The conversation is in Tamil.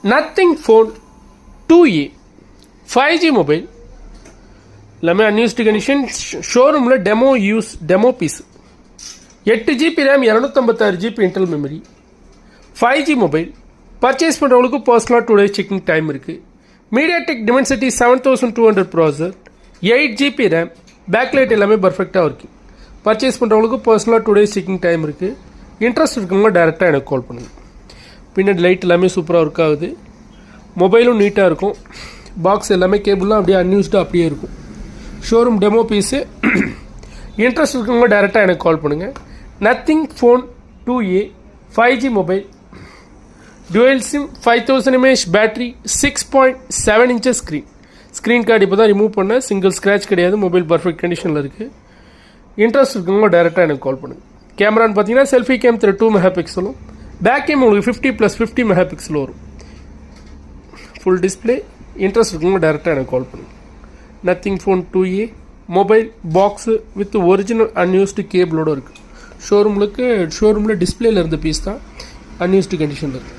Nothing phone 2A 5G mobile எல்லாமே அன்யூஸ்டு கண்டிஷன். ஷோரூமில் demo piece. 8GB RAM, 256GB internal memory, 5G mobile. Purchase பண்ணுறவங்களுக்கு பர்சனலாக 2 days செக்கிங் டைம் இருக்குது. MediaTek Dimensity 7200 processor, 8GB RAM, backlight எல்லாமே பர்ஃபெக்டாக இருக்குது. பர்ச்சேஸ் பண்ணுறவங்களுக்கு பர்சனலாக 2 days செக்கிங் டைம் இருக்குது. இன்ட்ரெஸ்ட் இருக்கவங்க டேரெக்டாக எனக்கு கால் பண்ணுங்கள். பின்னாடி லைட் எல்லாமே சூப்பராக ஒர்க் ஆகுது. மொபைலும் நீட்டாக இருக்கும். பாக்ஸ் எல்லாமே கேபிள்லாம் அப்படியே அன்யூஸ்டாக அப்படியே இருக்கும். Showroom demo piece. இன்ட்ரெஸ்ட் இருக்கவங்க டேரெக்டாக எனக்கு கால் பண்ணுங்கள். Nothing phone 2A 5G mobile, twelve sim, 5000 mAh battery, 6.7 inches screen card இப்போ தான் ரிமூவ் பண்ணேன். சிங்கிள் ஸ்க்ராட்ச் கிடையாது. மொபைல் பர்ஃபெக்ட் கண்டிஷனில் இருக்குது. இன்ட்ரெஸ்ட் இருக்கவங்க டேரெக்டாக எனக்கு கால் பண்ணுங்கள். கேமரான்னு பார்த்தீங்கன்னா selfie cam 2 MP, back cam உங்களுக்கு 50+50 MP வரும். Full display. இன்ட்ரெஸ்ட் இருக்கவங்க டேரெக்டாக எனக்கு கால் பண்ணுங்கள். Nothing phone 2A mobile box with original unused கேபிளோடு இருக்குது. ஷோரூமில் டிஸ்பிளேயில் இருந்த பீஸ் தான் அன்யூஸ்டு கண்டிஷனில் இருக்குது.